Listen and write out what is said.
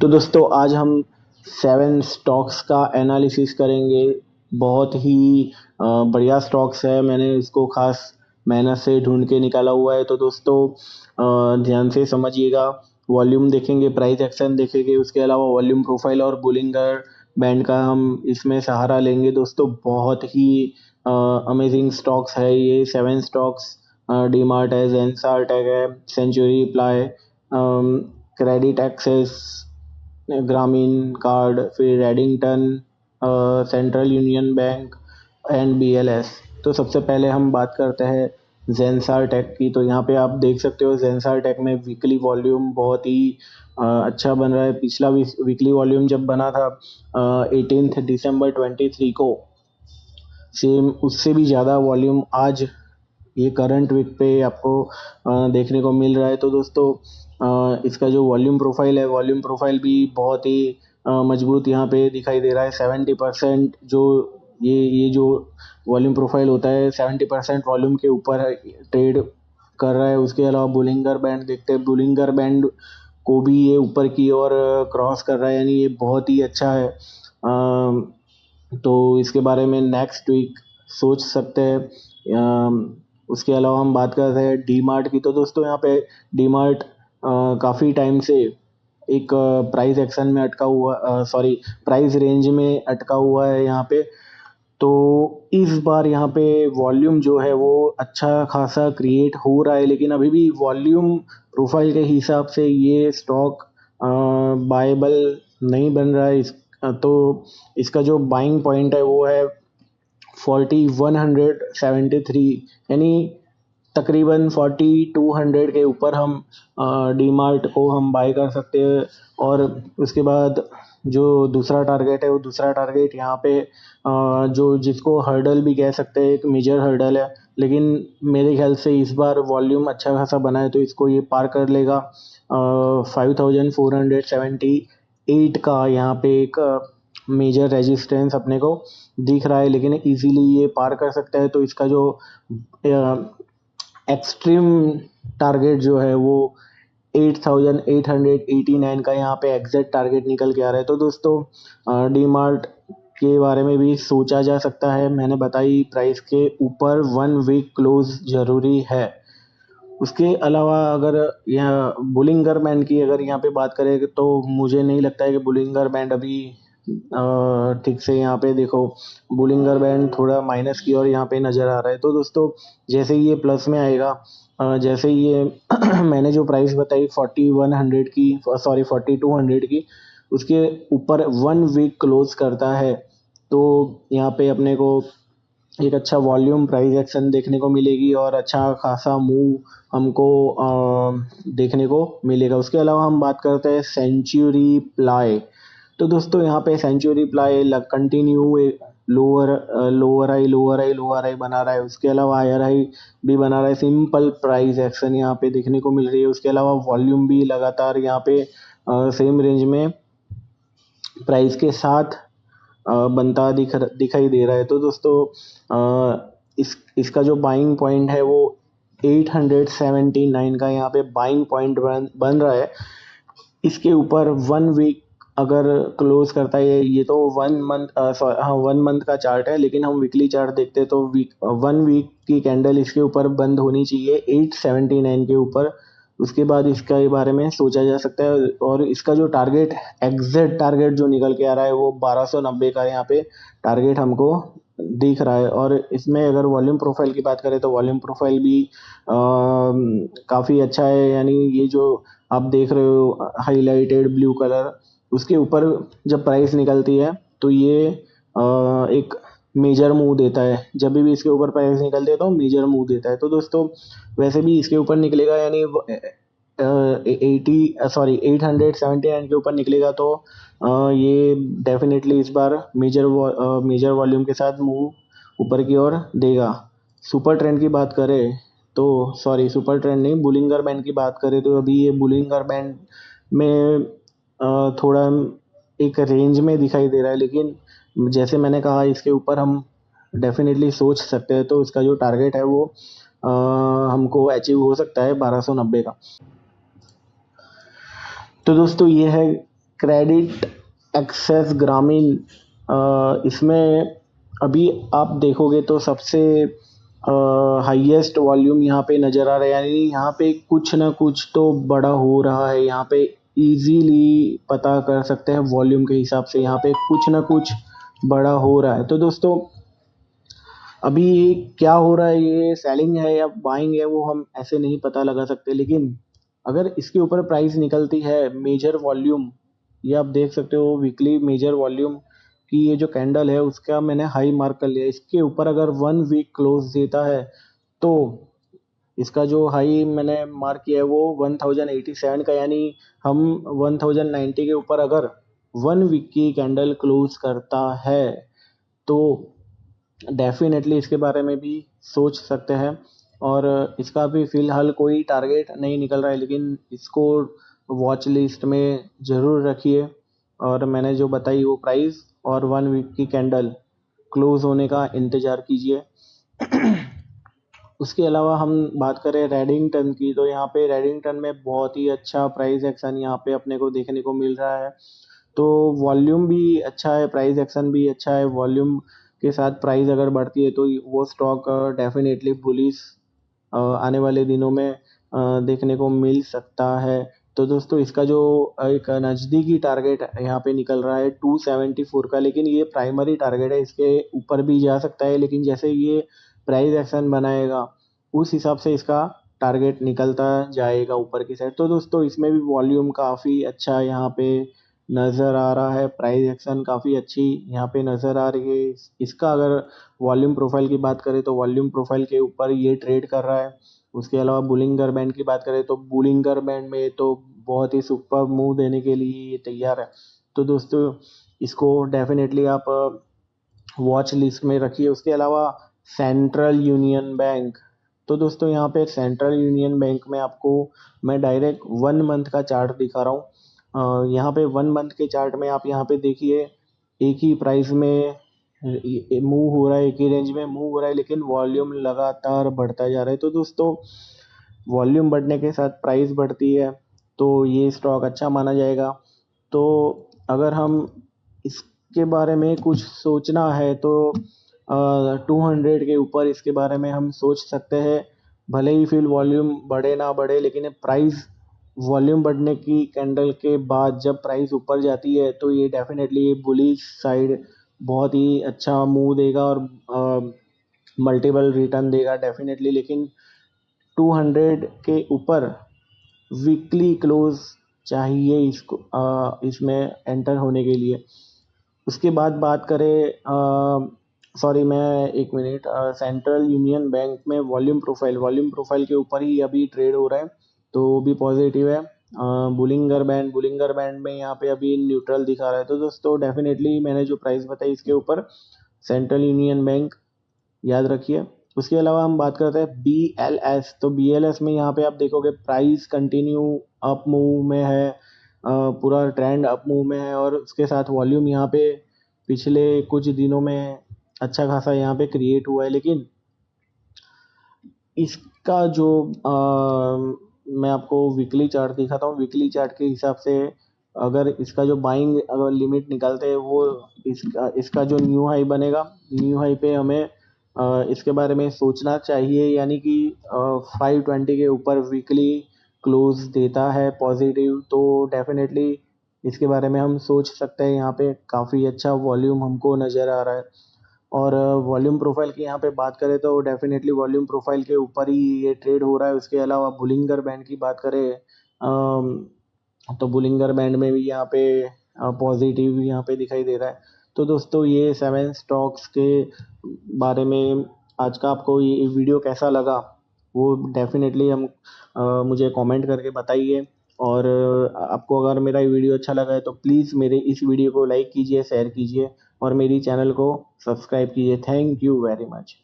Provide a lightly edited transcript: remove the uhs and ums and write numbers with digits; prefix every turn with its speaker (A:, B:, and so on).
A: तो दोस्तों आज हम 7 स्टॉक्स का एनालिसिस करेंगे। बहुत ही बढ़िया स्टॉक्स है, मैंने इसको खास मेहनत से ढूंढ के निकाला हुआ है। तो दोस्तों ध्यान से समझिएगा। वॉल्यूम देखेंगे, प्राइस एक्शन देखेंगे, उसके अलावा वॉल्यूम प्रोफाइल और बुलिंगर बैंड का हम इसमें सहारा लेंगे। दोस्तों बहुत ही अमेजिंग स्टॉक्स है ये 7 स्टॉक्स। डी मार्ट है, जेंसार टेक है, सेंचुरी प्लाई, क्रेडिट एक्सेस, ग्रामीण कार्ड, फिर Redington, central union bank and BLS। तो सबसे पहले हम बात करते हैं जेंसार टेक की। तो यहाँ पे आप देख सकते हो जेंसार टेक में वीकली वॉल्यूम बहुत ही अच्छा बन रहा है। पिछला वीकली वॉल्यूम जब बना था 18 दिसंबर 23 को, सेम उससे भी ज़्यादा वॉल्यूम आज ये करंट वीक पे आपको देखने को मिल रहा है। तो दोस्तों इसका जो वॉल्यूम प्रोफाइल है, वॉल्यूम प्रोफाइल भी बहुत ही मजबूत यहाँ पे दिखाई दे रहा है। 70% जो ये जो वॉल्यूम प्रोफाइल होता है 70% वॉल्यूम के ऊपर ट्रेड कर रहा है। उसके अलावा बुलिंगर बैंड देखते हैं, बुलिंगर बैंड को भी ये ऊपर की ओर क्रॉस कर रहा है, यानी ये बहुत ही अच्छा है। तो इसके बारे में नेक्स्ट वीक सोच सकते हैं। उसके अलावा हम बात करते हैं डी मार्ट की। तो दोस्तों यहाँ पे डी मार्ट काफ़ी टाइम से एक प्राइस एक्शन में अटका हुआ, सॉरी प्राइस रेंज में अटका हुआ है यहाँ पे। तो इस बार यहाँ पे वॉल्यूम जो है वो अच्छा खासा क्रिएट हो रहा है, लेकिन अभी भी वॉल्यूम प्रोफाइल के हिसाब से ये स्टॉक बायबल नहीं बन रहा है। तो इसका जो बाइंग पॉइंट है वो है 4173, यानी तकरीबन 4200 के ऊपर हम डी मार्ट को हम बाय कर सकते हैं। और उसके बाद जो दूसरा टारगेट है वो दूसरा टारगेट यहाँ पे जो जिसको हर्डल भी कह सकते हैं, एक मेजर हर्डल है, लेकिन मेरे ख्याल से इस बार वॉल्यूम अच्छा खासा बना है तो इसको ये पार कर लेगा। 5478 का यहाँ पे एक मेजर रेजिस्टेंस अपने को दिख रहा है, लेकिन इजीली ये पार कर सकता है। तो इसका जो एक्सट्रीम टारगेट जो है वो 8889 का यहाँ पे एग्जैक्ट टारगेट निकल के आ रहा है। तो दोस्तों डी मार्ट के बारे में भी सोचा जा सकता है। मैंने बताई प्राइस के ऊपर 1 वीक क्लोज जरूरी है। उसके अलावा अगर यहाँ बुलिंगर बैंड की अगर यहाँ पे बात करें तो मुझे नहीं लगता है कि बुलिंगर बैंड अभी ठीक से यहाँ पे देखो, बुलिंगर बैंड थोड़ा माइनस की ओर यहाँ पे नज़र आ रहा है। तो दोस्तों जैसे ही ये प्लस में आएगा, जैसे ही ये मैंने जो प्राइस बताई 4100 की, सॉरी 4200 की, उसके ऊपर 1 वीक क्लोज करता है तो यहाँ पे अपने को एक अच्छा वॉल्यूम प्राइस एक्शन देखने को मिलेगी और अच्छा खासा मूव हमको देखने को मिलेगा। उसके अलावा हम बात करते हैं सेंचुरी प्लाई। तो दोस्तों यहाँ पे Century Ply continue lower lower high बना रहा है। उसके अलावा हायर हाई भी बना रहा है। सिंपल प्राइस एक्शन यहाँ पे देखने को मिल रही है। उसके अलावा वॉल्यूम भी लगातार यहाँ पे सेम रेंज में प्राइस के साथ बनता दिखाई दे रहा है। तो दोस्तों इसका जो बाइंग पॉइंट है वो 879 का यहाँ पे बाइंग पॉइंट बन रहा है। इसके ऊपर 1 वीक अगर क्लोज करता है, ये तो 1 मंथ, हाँ 1 मंथ का चार्ट है, लेकिन हम वीकली चार्ट देखते हैं तो 1 वीक की कैंडल इसके ऊपर बंद होनी चाहिए 879 के ऊपर। उसके बाद इसका ये बारे में सोचा जा सकता है। और इसका जो टारगेट, एग्जैक्ट टारगेट जो निकल के आ रहा है वो 1290 का यहाँ पे टारगेट हमको दिख रहा है। और इसमें अगर वॉल्यूम प्रोफाइल की बात करें तो वॉल्यूम प्रोफाइल भी काफ़ी अच्छा है, यानी ये जो आप देख रहे हो हाईलाइटेड ब्लू कलर, उसके ऊपर जब प्राइस निकलती है तो ये एक मेजर मूव देता है। जब भी इसके ऊपर प्राइस निकलती है तो मेजर मूव देता है। तो दोस्तों वैसे भी इसके ऊपर निकलेगा, यानी 879 के ऊपर निकलेगा तो ये डेफिनेटली इस बार मेजर वॉल्यूम के साथ मूव ऊपर की ओर देगा। सुपर ट्रेंड की बात करें तो, सॉरी सुपर ट्रेंड नहीं, बुलिंगर बैंड की बात करें तो अभी ये बुलिंगर बैंड में थोड़ा एक रेंज में दिखाई दे रहा है, लेकिन जैसे मैंने कहा इसके ऊपर हम डेफिनेटली सोच सकते हैं। तो इसका जो टारगेट है वो हमको अचीव हो सकता है 1290 का। तो दोस्तों ये है क्रेडिट एक्सेस ग्रामीण, इसमें अभी आप देखोगे तो सबसे हाईएस्ट वॉल्यूम यहाँ पे नज़र आ रहा है, यानी यहाँ पे कुछ ना कुछ तो बड़ा हो रहा है। यहाँ पे इजीली पता कर सकते हैं वॉल्यूम के हिसाब से, यहाँ पे कुछ ना कुछ बड़ा हो रहा है। तो दोस्तों अभी क्या हो रहा है, ये सेलिंग है या बाइंग है, वो हम ऐसे नहीं पता लगा सकते, लेकिन अगर इसके ऊपर प्राइस निकलती है मेजर वॉल्यूम, ये आप देख सकते हो वीकली मेजर वॉल्यूम की ये जो कैंडल है उसका मैंने हाई मार्क कर लिया। इसके ऊपर अगर 1 वीक क्लोज देता है तो इसका जो हाई मैंने मार्क किया है वो 1087 का, यानी हम 1090 के ऊपर अगर 1 वीक की कैंडल क्लोज करता है तो डेफिनेटली इसके बारे में भी सोच सकते हैं। और इसका भी फ़िलहाल कोई टारगेट नहीं निकल रहा है, लेकिन इसको वॉच लिस्ट में ज़रूर रखिए। और मैंने जो बताई वो प्राइस और 1 वीक की कैंडल क्लोज़ होने का इंतज़ार कीजिए। उसके अलावा हम बात करें रेडिंगटन की, तो यहाँ पे रेडिंगटन में बहुत ही अच्छा प्राइस एक्शन यहाँ पे अपने को देखने को मिल रहा है। तो वॉल्यूम भी अच्छा है, प्राइस एक्शन भी अच्छा है। वॉल्यूम के साथ प्राइस अगर बढ़ती है तो वो स्टॉक डेफिनेटली बुलिश आने वाले दिनों में देखने को मिल सकता है। तो दोस्तों इसका जो एक नज़दीकी टारगेट यहाँ पे निकल रहा है 274 का, लेकिन ये प्राइमरी टारगेट है, इसके ऊपर भी जा सकता है, लेकिन जैसे ये प्राइस एक्शन बनाएगा उस हिसाब से इसका टारगेट निकलता जाएगा ऊपर की साइड। तो दोस्तों इसमें भी वॉल्यूम काफ़ी अच्छा यहाँ पे नज़र आ रहा है, प्राइस एक्शन काफ़ी अच्छी यहाँ पे नज़र आ रही है। इसका अगर वॉल्यूम प्रोफाइल की बात करें तो वॉल्यूम प्रोफाइल के ऊपर ये ट्रेड कर रहा है। उसके अलावा बुलिंगर बैंड की बात करें तो बुलिंगर बैंड में तो बहुत ही सुपर मूव देने के लिए ये तैयार है। तो दोस्तों इसको डेफिनेटली आप वॉच लिस्ट में रखिए। उसके अलावा सेंट्रल यूनियन बैंक, तो दोस्तों यहाँ पे सेंट्रल यूनियन बैंक में आपको मैं डायरेक्ट 1 मंथ का चार्ट दिखा रहा हूँ। यहाँ पे 1 मंथ के चार्ट में आप यहाँ पे देखिए एक ही प्राइस में मूव हो रहा है, एक ही रेंज में मूव हो रहा है, लेकिन वॉल्यूम लगातार बढ़ता जा रहा है। तो दोस्तों वॉल्यूम बढ़ने के साथ प्राइस बढ़ती है तो ये स्टॉक अच्छा माना जाएगा। तो अगर हम इसके बारे में कुछ सोचना है तो 200 के ऊपर इसके बारे में हम सोच सकते हैं। भले ही फिर वॉल्यूम बढ़े ना बढ़े, लेकिन प्राइस वॉल्यूम बढ़ने की कैंडल के बाद जब प्राइस ऊपर जाती है तो ये डेफिनेटली बुलिश साइड बहुत ही अच्छा मूव देगा और मल्टीपल रिटर्न देगा डेफिनेटली। लेकिन 200 के ऊपर वीकली क्लोज चाहिए इसको इसमें एंटर होने के लिए। उसके बाद बात करें, सॉरी मैं एक मिनट, सेंट्रल यूनियन बैंक में वॉल्यूम प्रोफाइल के ऊपर ही अभी ट्रेड हो रहा है तो वो भी पॉजिटिव है। बुलिंगर बैंड में यहाँ पे अभी न्यूट्रल दिखा रहा है। तो दोस्तों डेफिनेटली मैंने जो प्राइस बताई इसके ऊपर सेंट्रल यूनियन बैंक याद रखिए। उसके अलावा हम बात करते हैं BLS, तो BLS में यहाँ पे आप देखोगे प्राइस कंटिन्यू अप मूव में है, पूरा ट्रेंड अप मूव में है और उसके साथ वॉल्यूम यहाँ पे पिछले कुछ दिनों में अच्छा खासा यहाँ पे क्रिएट हुआ है। लेकिन इसका जो मैं आपको वीकली चार्ट दिखाता हूँ, वीकली चार्ट के हिसाब से अगर इसका जो बाइंग अगर लिमिट निकालते हैं वो इसका जो न्यू हाई बनेगा, न्यू हाई पे हमें इसके बारे में सोचना चाहिए, यानी कि 520 के ऊपर वीकली क्लोज देता है पॉजिटिव तो डेफिनेटली इसके बारे में हम सोच सकते हैं। यहाँ पे काफ़ी अच्छा वॉल्यूम हमको नज़र आ रहा है। और वॉल्यूम प्रोफाइल की यहाँ पे बात करें तो डेफिनेटली वॉल्यूम प्रोफाइल के ऊपर ही ये ट्रेड हो रहा है। उसके अलावा बुलिंगर बैंड की बात करें तो बुलिंगर बैंड में भी यहाँ पे पॉजिटिव यहाँ पे दिखाई दे रहा है। तो दोस्तों ये 7 स्टॉक्स के बारे में आज का आपको ये वीडियो कैसा लगा वो डेफिनेटली मुझे कमेंट करके बताइए। और आपको अगर मेरा ये वीडियो अच्छा लगा है तो प्लीज़ मेरे इस वीडियो को लाइक कीजिए, शेयर कीजिए और मेरी चैनल को सब्सक्राइब कीजिए। Thank you very much.